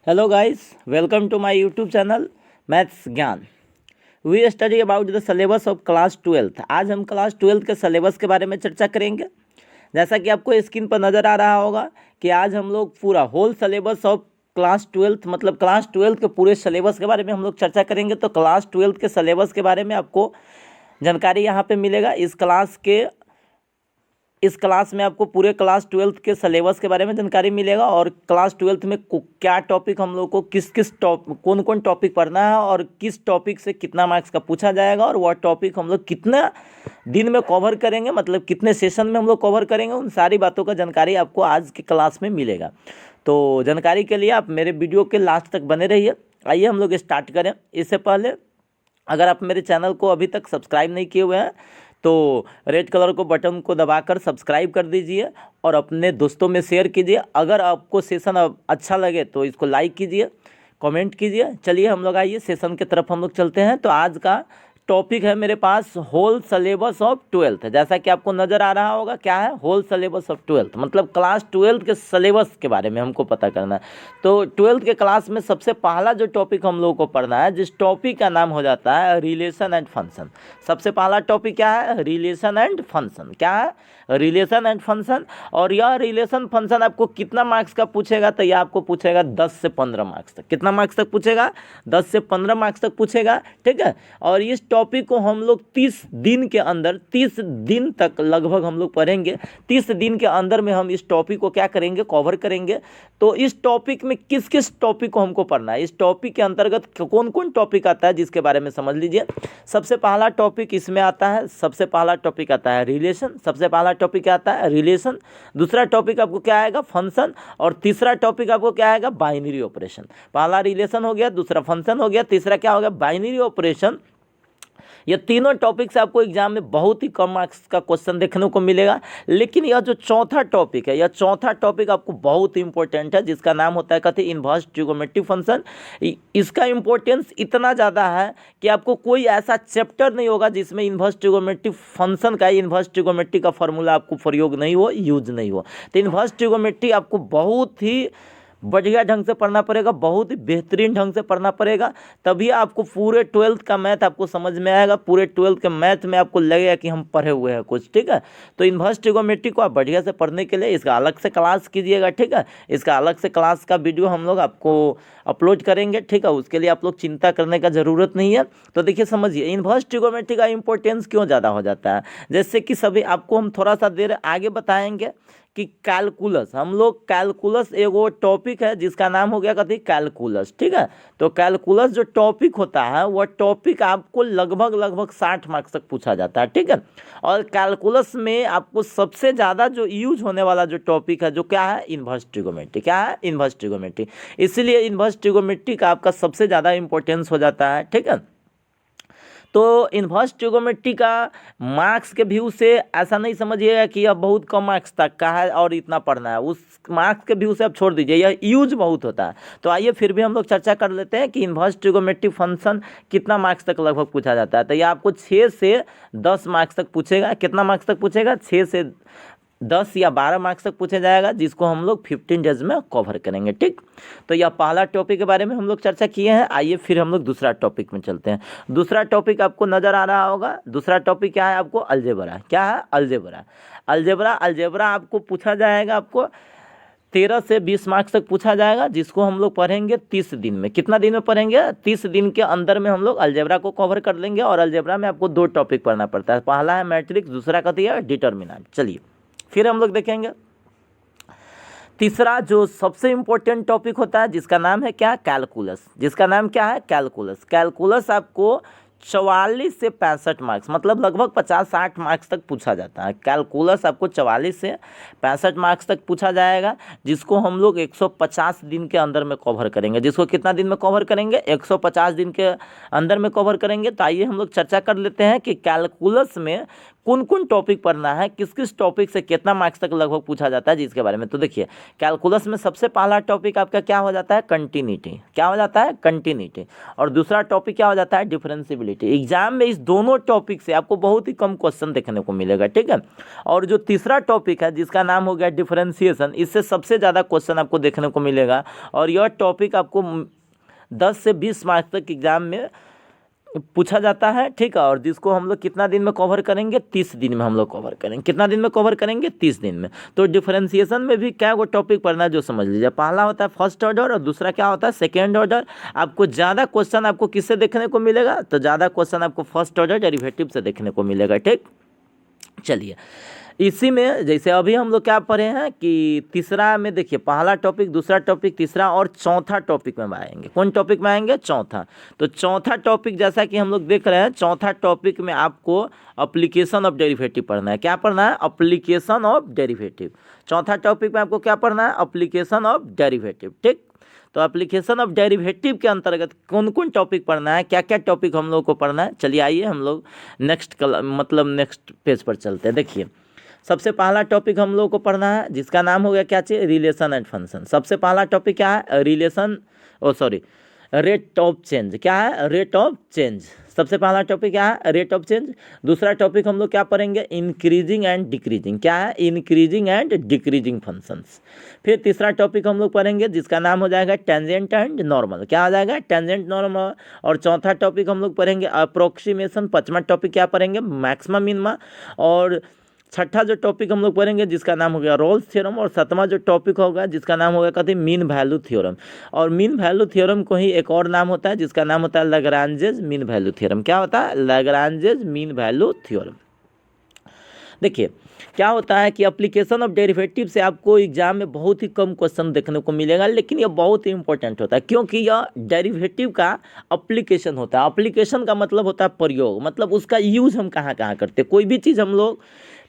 Hello guys, welcome to my YouTube channel Maths ज्ञान। We study about the syllabus of class 12। आज हम class 12 के syllabus के बारे में चर्चा करेंगे। जैसा कि आपको स्क्रीन पर नज़र आ रहा होगा कि आज हम लोग पूरा होल सिलेबस ऑफ क्लास 12 मतलब क्लास 12 के पूरे सिलेबस के बारे में हम लोग चर्चा करेंगे। तो क्लास 12 के सिलेबस के बारे में आपको जानकारी यहाँ पे मिलेगा। इस क्लास में आपको पूरे क्लास 12 के सिलेबस के बारे में जानकारी मिलेगा और क्लास 12 में क्या टॉपिक हम लोग को कौन कौन टॉपिक पढ़ना है और किस टॉपिक से कितना मार्क्स का पूछा जाएगा और वह टॉपिक हम लोग कितना दिन में कवर करेंगे, मतलब कितने सेशन में हम लोग कवर करेंगे, उन सारी बातों का जानकारी आपको आज की क्लास में मिलेगा। तो जानकारी के लिए आप मेरे वीडियो के लास्ट तक बने रहिए। आइए हम लोग स्टार्ट करें। इससे पहले अगर आप मेरे चैनल को अभी तक सब्सक्राइब नहीं किए हुए हैं तो रेड कलर को बटन को दबाकर सब्सक्राइब कर दीजिए और अपने दोस्तों में शेयर कीजिए। अगर आपको सेशन अच्छा लगे तो इसको लाइक कीजिए, कमेंट कीजिए। चलिए हम लोग आइए सेशन की तरफ हम लोग चलते हैं। तो आज का टॉपिक है मेरे पास होल सिलेबस ऑफ 12। जैसा कि आपको नज़र आ रहा होगा क्या है होल सिलेबस ऑफ 12, मतलब क्लास 12 के सिलेबस के बारे में हमको पता करना है। तो 12 के क्लास में सबसे पहला जो टॉपिक हम लोगों को पढ़ना है, जिस टॉपिक का नाम हो जाता है रिलेशन एंड फंक्शन। सबसे पहला टॉपिक क्या है? Relation and function. क्या है? Relation and function. और यह रिलेशन फंक्शन आपको कितना मार्क्स का पूछेगा? तो यह आपको पूछेगा 10 से 15 मार्क्स तक। कितना मार्क्स तक पूछेगा? 10 से 15 मार्क्स तक पूछेगा। ठीक है। और इस टॉपिक को हम लोग 30 दिन के अंदर 30 दिन तक लगभग हम लोग पढ़ेंगे। 30 दिन के अंदर में हम इस टॉपिक को क्या करेंगे? कवर करेंगे। तो इस टॉपिक में किस किस टॉपिक को हमको पढ़ना है, इस टॉपिक के अंतर्गत कौन कौन टॉपिक आता है जिसके बारे में समझ लीजिए। सबसे पहला टॉपिक इसमें आता है, सबसे पहला टॉपिक आता है रिलेशन। सबसे पहला टॉपिक क्या आता है? रिलेशन। दूसरा टॉपिक आपको क्या आएगा? फंक्शन। और तीसरा टॉपिक आपको क्या आएगा? Binary operation. पहला रिलेशन हो गया, दूसरा फंक्शन हो गया, तीसरा क्या हो गया? Binary operation. ये तीनों टॉपिक से आपको एग्जाम में बहुत ही कम मार्क्स का क्वेश्चन देखने को मिलेगा। लेकिन यह जो चौथा टॉपिक है, यह चौथा टॉपिक आपको बहुत ही इंपॉर्टेंट है, जिसका नाम होता है कहते हैं इन्वर्स ट्रिगोनोमेट्रिक फंक्शन। इसका इंपॉर्टेंस इतना ज़्यादा है कि आपको कोई ऐसा चैप्टर नहीं होगा जिसमें इन्वर्स ट्रिगोनोमेट्रिक फंक्शन का, इन्वर्स ट्रिगोनोमेट्री का फॉर्मूला आपको प्रयोग नहीं हो, यूज नहीं हो। तो इन्वर्स ट्रिगोनोमेट्री आपको बहुत ही बढ़िया ढंग से पढ़ना पड़ेगा, बहुत ही बेहतरीन ढंग से पढ़ना पड़ेगा, तभी आपको पूरे 12th का मैथ आपको समझ में आएगा। पूरे 12th के मैथ में आपको लगेगा कि हम पढ़े हुए हैं कुछ। ठीक है। तो इन्वर्स ट्रिगोनोमेट्री को आप बढ़िया से पढ़ने के लिए इसका अलग से क्लास कीजिएगा। ठीक है। इसका अलग से क्लास का वीडियो हम लोग आपको अपलोड करेंगे। ठीक है। उसके लिए आप लोग चिंता करने का ज़रूरत नहीं है। तो देखिए समझिए इन्वर्स ट्रिगोनोमेट्री का इंपॉर्टेंस क्यों ज़्यादा हो जाता है। जैसे कि सभी आपको हम थोड़ा सा देर आगे बताएंगे कि कैलकुलस, हम लोग कैलकुलस एगो टॉपिक है जिसका नाम हो गया कथी? कैलकुलस। ठीक है। तो कैलकुलस जो टॉपिक होता है वह टॉपिक आपको लगभग 60 मार्क्स तक पूछा जाता है। ठीक है। और कैलकुलस में आपको सबसे ज़्यादा जो यूज होने वाला जो टॉपिक है जो क्या है? Inverse trigonometry. क्या है? Inverse trigonometry. इसीलिए इन्वर्स ट्रिगोनोमेट्री का आपका सबसे ज़्यादा इंपॉर्टेंस हो जाता है। ठीक है। तो इन्वर्स ट्रिगोनोमेट्री का मार्क्स के व्यू से ऐसा नहीं समझिएगा कि यह बहुत कम मार्क्स तक का है और इतना पढ़ना है, उस मार्क्स के व्यू से आप छोड़ दीजिए, यह यूज बहुत होता है। तो आइए फिर भी हम लोग चर्चा कर लेते हैं कि इन्वर्स ट्रिगोनोमेट्री फंक्शन कितना मार्क्स तक लगभग पूछा जाता है। तो यह आपको 6 से 10 मार्क्स तक पूछेगा। कितना मार्क्स तक पूछेगा? 6 से 10 या 12 मार्क्स तक पूछा जाएगा, जिसको हम लोग 15 डेज में कवर करेंगे। ठीक। तो यह पहला टॉपिक के बारे में हम लोग चर्चा किए हैं। आइए फिर हम लोग दूसरा टॉपिक में चलते हैं। दूसरा टॉपिक आपको नज़र आ रहा होगा। दूसरा टॉपिक क्या है? आपको अलजेब्रा। क्या है? अलजेब्रा। अलजेब्रा आपको पूछा जाएगा, आपको 13 से 20 मार्क्स तक पूछा जाएगा, जिसको हम लोग पढ़ेंगे 30 दिन में। कितना दिन में पढ़ेंगे? 30 दिन के अंदर में हम लोग अलजेब्रा को कवर कर लेंगे। और अलजेब्रा में आपको 2 टॉपिक पढ़ना पड़ता है। पहला है मैट्रिक्स, दूसरा कथी है? डिटर्मिनेंट। चलिए फिर हम लोग देखेंगे तीसरा जो सबसे इम्पोर्टेंट टॉपिक होता है जिसका नाम है क्या? कैलकुलस। जिसका नाम क्या है? कैलकुलस। कैलकुलस आपको 44 से 65 मार्क्स, मतलब लगभग 50-60 मार्क्स तक पूछा जाता है। कैलकुलस आपको 44 से 65 मार्क्स तक पूछा जाएगा, जिसको हम लोग 150 दिन के अंदर में कवर करेंगे। जिसको कितना दिन में कवर करेंगे? 150 दिन के अंदर में कवर करेंगे। तो आइए हम लोग चर्चा कर लेते हैं कि कैलकुलस में कौन कौन टॉपिक पढ़ना है, किस किस टॉपिक से कितना मार्क्स तक लगभग पूछा जाता है जिसके बारे में। तो देखिए कैलकुलस में सबसे पहला टॉपिक आपका क्या हो जाता है, कंटिन्यूटी। क्या हो जाता है, कंटिन्यूटी। और दूसरा टॉपिक क्या हो जाता है, डिफरेंशिएबिलिटी। एग्जाम में इस दोनों टॉपिक से आपको बहुत ही कम क्वेश्चन देखने को मिलेगा, ठीक है। और जो तीसरा टॉपिक है जिसका नाम हो गया डिफरेंशिएशन, इससे सबसे ज़्यादा क्वेश्चन आपको देखने को मिलेगा। और यह टॉपिक आपको 10 से 20 मार्क्स तक एग्जाम में पूछा जाता है, ठीक है। और जिसको हम लोग कितना दिन में कवर करेंगे, 30 दिन में हम लोग कवर करेंगे। कितना दिन में कवर करेंगे, 30 दिन में। तो डिफरेंशिएशन में भी क्या वो टॉपिक पढ़ना है जो समझ लीजिए। पहला होता है फर्स्ट ऑर्डर और दूसरा क्या होता है, सेकेंड ऑर्डर। आपको ज़्यादा क्वेश्चन आपको किससे देखने को मिलेगा, तो ज़्यादा क्वेश्चन आपको फर्स्ट ऑर्डर डेरिवेटिव से देखने को मिलेगा, ठीक। चलिए इसी में जैसे अभी हम लोग क्या पढ़े हैं कि तीसरा में देखिए पहला टॉपिक, दूसरा टॉपिक, तीसरा और चौथा टॉपिक में आएंगे। कौन टॉपिक में आएंगे, चौथा। तो चौथा टॉपिक जैसा कि हम लोग देख रहे हैं, चौथा टॉपिक में आपको एप्लीकेशन ऑफ डेरिवेटिव पढ़ना है। क्या पढ़ना है, एप्लीकेशन ऑफ डेरिवेटिव। चौथा टॉपिक में आपको क्या पढ़ना है, एप्लीकेशन ऑफ डेरिवेटिव, ठीक। तो एप्लीकेशन ऑफ डेरिवेटिव के अंतर्गत कौन कौन टॉपिक पढ़ना है, क्या क्या टॉपिक हम लोग को पढ़ना है। चलिए आइए हम लोग नेक्स्ट पेज पर चलते हैं। देखिए सबसे पहला टॉपिक हम लोग को पढ़ना है जिसका नाम हो गया क्या चाहिए, रिलेशन एंड फंक्शन। सबसे पहला टॉपिक क्या है, रेट ऑफ चेंज। क्या है, रेट ऑफ चेंज। सबसे पहला टॉपिक क्या है, रेट ऑफ चेंज। दूसरा टॉपिक हम लोग क्या पढ़ेंगे, इंक्रीजिंग एंड डिक्रीजिंग। क्या है, इंक्रीजिंग एंड डिक्रीजिंग फंक्शंस। फिर तीसरा टॉपिक हम लोग पढ़ेंगे जिसका नाम हो जाएगा टेंजेंट एंड नॉर्मल। क्या हो जाएगा, टेंजेंट नॉर्मल। और चौथा टॉपिक हम लोग पढ़ेंगे अप्रोक्सीमेशन। पांचवा टॉपिक क्या पढ़ेंगे, मैक्सिमम मिनिमा। और छठा जो टॉपिक हम लोग पढ़ेंगे जिसका नाम हो गया रोल्स थ्योरम। और सातवां जो टॉपिक होगा जिसका नाम होगा कहते हैं मीन वैल्यू थ्योरम। और मीन वैल्यू थ्योरम को ही एक और नाम होता है जिसका नाम होता है लैग्रांजेस मीन वैल्यू थ्योरम। क्या होता है, लैग्रांजेस मीन वैल्यू थ्योरम। देखिए क्या होता है कि एप्लीकेशन ऑफ डेरिवेटिव से आपको एग्जाम में बहुत ही कम क्वेश्चन देखने को मिलेगा, लेकिन यह बहुत ही इंपॉर्टेंट होता है क्योंकि यह डेरिवेटिव का एप्लीकेशन होता है। एप्लीकेशन का मतलब होता है प्रयोग, मतलब उसका यूज़ हम कहाँ कहाँ करते हैं। कोई भी चीज़ हम लोग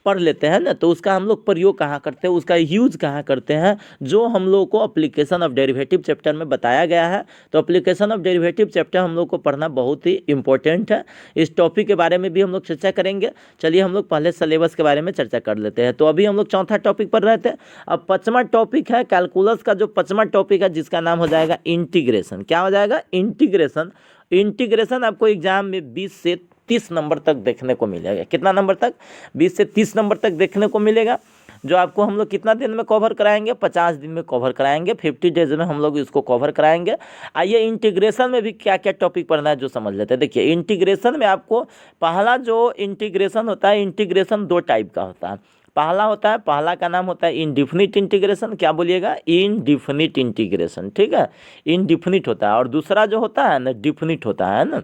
पढ़ लेते हैं ना, तो उसका हम लोग प्रयोग कहाँ करते हैं, उसका यूज़ कहाँ करते हैं, जो हम लोग को एप्लीकेशन ऑफ डेरिवेटिव चैप्टर में बताया गया है। तो एप्लीकेशन ऑफ डेरिवेटिव चैप्टर हम लोग को पढ़ना बहुत ही इंपॉर्टेंट है। इस टॉपिक के बारे में भी हम लोग चर्चा करेंगे। चलिए हम लोग पहले सिलेबस के बारे में चर्चा कर लेते हैं। तो अभी हम लोग चौथा टॉपिक पढ़ रहे थे। अब पांचवा टॉपिक है कैलकुलस का, जो पांचवा टॉपिक है जिसका नाम हो जाएगा इंटीग्रेशन। क्या हो जाएगा, इंटीग्रेशन। इंटीग्रेशन आपको एग्जाम में 20 से 30 नंबर तक देखने को मिलेगा। कितना नंबर तक, 20 से 30 नंबर तक देखने को मिलेगा, जो आपको हम लोग कितना दिन में कवर कराएंगे, 50 दिन में कवर कराएंगे। 50 डेज में हम लोग इसको कवर कराएंगे। आइए इंटीग्रेशन में भी क्या क्या टॉपिक पढ़ना है जो समझ लेते हैं। देखिए इंटीग्रेशन में आपको पहला जो इंटीग्रेशन होता है, इंटीग्रेशन 2 टाइप का होता है। पहला का नाम होता है इनडिफिनिट इंटीग्रेशन। क्या बोलिएगा, इनडिफिनिट इंटीग्रेशन, ठीक है। इनडिफिनिट होता है। और दूसरा जो होता है ना, डिफिनिट होता है ना।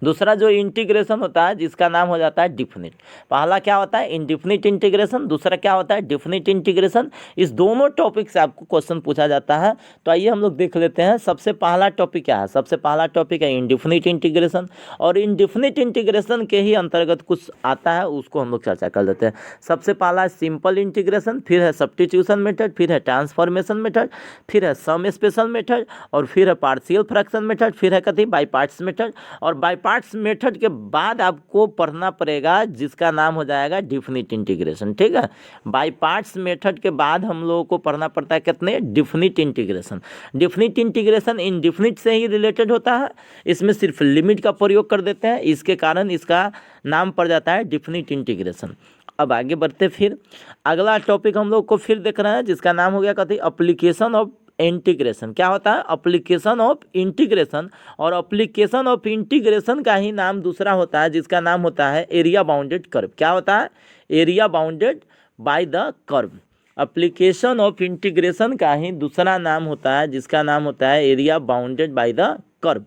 दूसरा जो इंटीग्रेशन होता है जिसका नाम हो जाता है डिफिनिट। पहला क्या होता है, इनडिफिनिट इंटीग्रेशन। दूसरा क्या होता है, डिफिनिट इंटीग्रेशन। इस दोनों टॉपिक से आपको क्वेश्चन पूछा जाता है। तो आइए हम लोग देख लेते हैं। सबसे पहला टॉपिक क्या है, सबसे पहला टॉपिक है इनडिफिनिट इंटीग्रेशन। और इनडिफिनिट इंटीग्रेशन के ही अंतर्गत कुछ आता है, उसको हम लोग चर्चा कर लेते हैं। सबसे पहला है सिंपल इंटीग्रेशन, फिर है सब्स्टिट्यूशन मेथड, फिर है ट्रांसफॉर्मेशन मेथड, फिर है सम स्पेशल मेथड, और फिर है पार्शियल फ्रैक्शन मेथड, फिर है कहते हैं बाई पार्ट्स मेथड। और बाई पार्ट्स मेथड के बाद आपको पढ़ना पड़ेगा जिसका नाम हो जाएगा डिफिनिट इंटीग्रेशन, ठीक है। बाई पार्ट्स मेथड के बाद हम लोगों को पढ़ना पड़ता है कितने, definite integration. Definite integration indefinite से ही रिलेटेड होता है। इसमें सिर्फ लिमिट का प्रयोग कर देते हैं, इसके कारण इसका नाम पड़ जाता है डिफिनिट इंटीग्रेशन। अब आगे बढ़ते, फिर अगला टॉपिक हम लोग को फिर देख रहे हैं जिसका नाम हो गया कहते हैं एप्लीकेशन ऑफ इंटीग्रेशन। क्या होता है, एप्लीकेशन ऑफ इंटीग्रेशन। और एप्लीकेशन ऑफ इंटीग्रेशन का ही नाम दूसरा होता है जिसका नाम होता है एरिया बाउंडेड कर्व। क्या होता है, area bounded by the curve. Application of integration का ही दूसरा नाम होता है जिसका नाम होता है area bounded by the curve.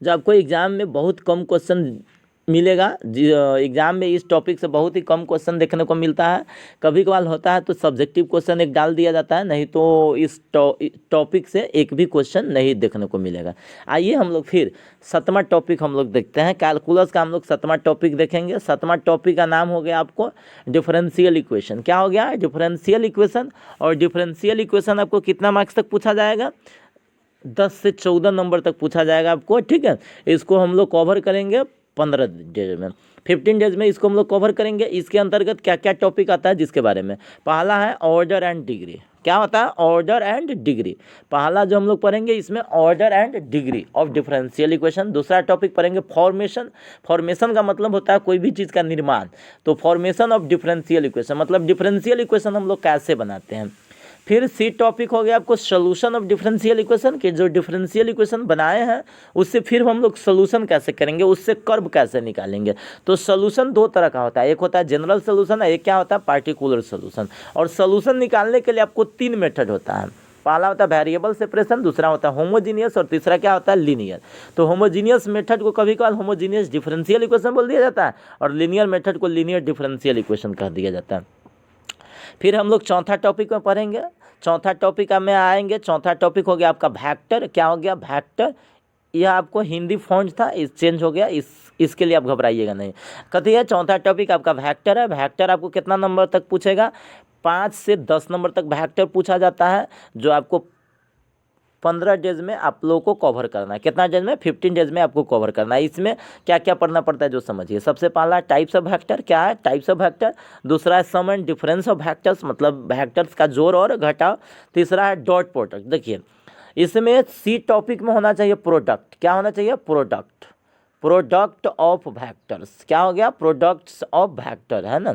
जो आपको एग्जाम में बहुत कम क्वेश्चन मिलेगा, एग्जाम में इस टॉपिक से बहुत ही कम क्वेश्चन देखने को मिलता है। कभी कभार होता है तो सब्जेक्टिव क्वेश्चन एक डाल दिया जाता है, नहीं तो इस टॉपिक से एक भी क्वेश्चन नहीं देखने को मिलेगा। आइए हम लोग फिर 7वां टॉपिक हम लोग देखते हैं। कैलकुलस का हम लोग 7वां टॉपिक देखेंगे। 7वां टॉपिक का नाम हो गया आपको डिफरेंशियल इक्वेशन। क्या हो गया, डिफरेंशियल इक्वेशन। और डिफरेंशियल इक्वेशन आपको कितना मार्क्स तक पूछा जाएगा, 10 से 14 नंबर तक पूछा जाएगा आपको, ठीक है। इसको हम लोग कवर करेंगे 15 डेज में। 15 डेज में इसको हम लोग कवर करेंगे। इसके अंतर्गत क्या क्या टॉपिक आता है जिसके बारे में, पहला है ऑर्डर एंड डिग्री। क्या होता है? Order and degree. पहला जो हम लोग पढ़ेंगे इसमें order and degree of differential equation. दूसरा टॉपिक पढ़ेंगे फॉर्मेशन। फॉर्मेशन का मतलब होता है कोई भी चीज़ का निर्माण, तो फॉर्मेशन ऑफ डिफरेंशियल इक्वेशन मतलब डिफरेंशियल इक्वेशन हम लोग कैसे बनाते हैं। फिर सी टॉपिक हो गया आपको सोल्यूशन ऑफ डिफरेंशियल इक्वेशन, के जो डिफरेंशियल इक्वेशन बनाए हैं उससे फिर हम लोग सोल्यूशन कैसे करेंगे, उससे कर्व कैसे निकालेंगे। तो सोल्यूशन दो तरह का होता है, एक होता है जनरल सोल्यूशन, एक क्या होता है पार्टिकुलर सोल्यूशन। और सोल्यूशन निकालने के लिए आपको 3 मेथड होता है। पहला होता है वेरिएबल सेपरेशन, दूसरा होता है होमोजीनियस और तीसरा क्या होता है लीनियर। तो होमोजीनियस मेथड को कभी कभार होमोजीनियस डिफरेंशियल इक्वेशन बोल दिया जाता है और लीनियर मेथड को लीनियर डिफरेंशियल इक्वेशन कह दिया जाता है। फिर हम लोग चौथा टॉपिक में पढ़ेंगे, चौथा टॉपिक में आएंगे। चौथा टॉपिक हो गया आपका वेक्टर। क्या हो गया? वेक्टर। यह आपको हिंदी फॉन्ट था, इस चेंज हो गया, इसके लिए आप घबराइएगा नहीं। कहती है चौथा टॉपिक आपका वेक्टर है। वेक्टर आपको कितना नंबर तक पूछेगा? 5 से 10 नंबर तक वेक्टर पूछा जाता है, जो आपको 15 डेज में आप लोगों को कवर करना है। कितना डेज में? 15 डेज में आपको कवर करना है। इसमें क्या क्या पढ़ना पड़ता है जो समझिए। सबसे पहला टाइप्स ऑफ वेक्टर। क्या है टाइप्स ऑफ वेक्टर? दूसरा है सम एंड डिफरेंस ऑफ वेक्टर्स, मतलब वेक्टर्स का जोड़ और घटाव। तीसरा है डॉट प्रोडक्ट। देखिए इसमें सी टॉपिक में होना चाहिए प्रोडक्ट। क्या होना चाहिए? प्रोडक्ट। Product of vectors. क्या हो गया? प्रोडक्ट्स ऑफ वेक्टर, है ना,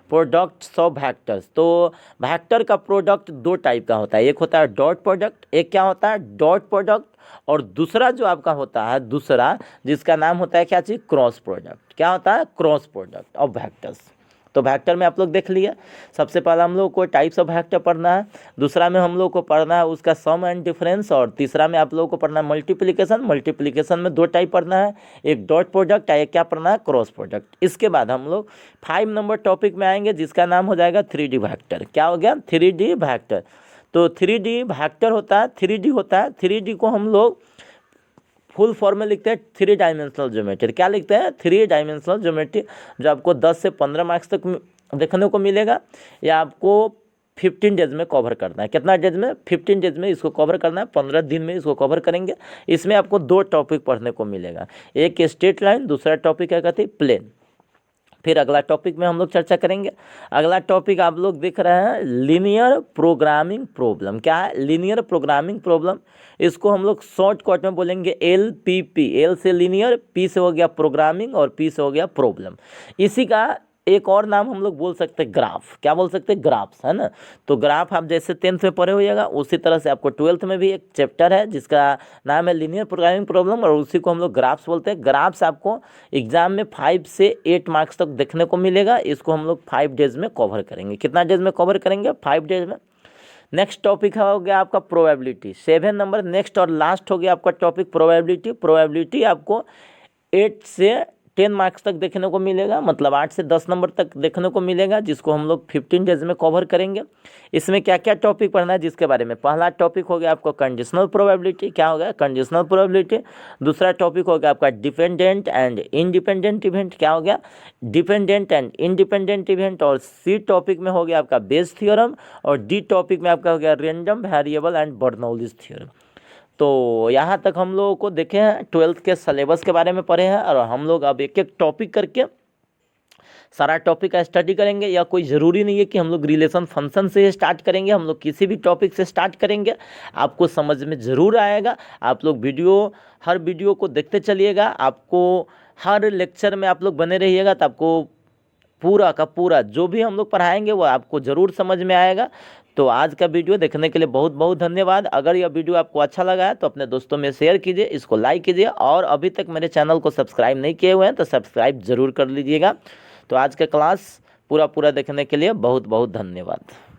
प्रोडक्ट्स ऑफ वेक्टर्स। तो वेक्टर का प्रोडक्ट 2 टाइप का होता है, एक होता है डॉट प्रोडक्ट, एक क्या होता है डॉट प्रोडक्ट, और दूसरा जो आपका होता है दूसरा जिसका नाम होता है क्या चीज़? Cross product. क्या होता है? Cross product of vectors. तो वेक्टर में आप लोग देख लिए, सबसे पहला हम लोग को टाइप्स ऑफ वेक्टर पढ़ना है, दूसरा में हम लोग को पढ़ना है उसका सम एंड डिफरेंस, और तीसरा में आप लोगों को पढ़ना है मल्टीप्लिकेशन। मल्टीप्लिकेशन में 2 टाइप पढ़ना है, एक डॉट प्रोडक्ट है, एक क्या पढ़ना है? Cross product. इसके बाद हम लोग 5 नंबर टॉपिक में आएंगे जिसका नाम हो जाएगा 3D वेक्टर। क्या हो गया? 3D vector. तो 3D वेक्टर होता है, 3D होता है, 3D को हम लोग फुल फॉर्म में लिखते हैं 3 डायमेंशनल ज्योमेट्री। क्या लिखते हैं? 3 डायमेंशनल ज्योमेट्री, जो आपको 10 से 15 मार्क्स तक देखने को मिलेगा। या आपको 15 डेज में कवर करना है। कितना डेज में? 15 डेज में इसको कवर करना है, 15 दिन में इसको कवर करेंगे। इसमें आपको 2 टॉपिक पढ़ने को मिलेगा, एक स्ट्रेट लाइन, दूसरा टॉपिक है कहते हैं प्लेन। फिर अगला टॉपिक में हम लोग चर्चा करेंगे। अगला टॉपिक आप लोग देख रहे हैं लीनियर प्रोग्रामिंग प्रॉब्लम। क्या है? Linear programming problem. इसको हम लोग शॉर्टकट में बोलेंगे LPP। L से लीनियर, P से हो गया प्रोग्रामिंग और P से हो गया प्रॉब्लम। इसी का एक और नाम हम लोग बोल सकते हैं ग्राफ। क्या बोल सकते हैं? ग्राफ्स, है ना। तो ग्राफ आप जैसे 10th में पढ़े होइएगा उसी तरह से आपको 12th में भी एक चैप्टर है जिसका नाम है लीनियर प्रोग्रामिंग प्रॉब्लम, और उसी को हम लोग ग्राफ्स बोलते हैं। ग्राफ्स आपको एग्जाम में 5 से 8 मार्क्स तक देखने को मिलेगा। इसको हम लोग 5 डेज में कवर करेंगे। कितना डेज में कवर करेंगे? 5 डेज में। नेक्स्ट टॉपिक हो गया आपका प्रोबेबिलिटी, 7 नंबर। नेक्स्ट और लास्ट हो गया आपका टॉपिक प्रोबेबिलिटी। प्रोबेबिलिटी आपको 8 से 10 मार्क्स तक देखने को मिलेगा, मतलब 8 से 10 नंबर तक देखने को मिलेगा, जिसको हम लोग 15 डेज में कवर करेंगे। इसमें क्या क्या टॉपिक पढ़ना है जिसके बारे में, पहला टॉपिक हो गया आपको कंडीशनल प्रोबेबिलिटी। क्या हो गया? Conditional probability. दूसरा टॉपिक हो गया आपका डिपेंडेंट एंड इंडिपेंडेंट इवेंट। क्या हो गया? Dependent and independent event. और सी टॉपिक में हो गया आपका बेस थ्योरम, और डी टॉपिक में आपका हो गया random variable and Bernoulli's theorem. तो यहाँ तक हम लोगों को देखे हैं 12th के सिलेबस के बारे में पढ़े हैं, और हम लोग अब एक एक टॉपिक करके सारा टॉपिक का स्टडी करेंगे। या कोई ज़रूरी नहीं है कि हम लोग रिलेशन फंक्शन से स्टार्ट करेंगे, हम लोग किसी भी टॉपिक से स्टार्ट करेंगे, आपको समझ में ज़रूर आएगा। आप लोग हर वीडियो को देखते चलिएगा, आपको हर लेक्चर में आप लोग बने रहिएगा, तो आपको पूरा का पूरा जो भी हम लोग पढ़ाएंगे वो आपको ज़रूर समझ में आएगा। तो आज का वीडियो देखने के लिए बहुत बहुत धन्यवाद। अगर यह वीडियो आपको अच्छा लगा है तो अपने दोस्तों में शेयर कीजिए, इसको लाइक कीजिए, और अभी तक मेरे चैनल को सब्सक्राइब नहीं किए हुए हैं तो सब्सक्राइब ज़रूर कर लीजिएगा। तो आज का क्लास पूरा देखने के लिए बहुत बहुत धन्यवाद।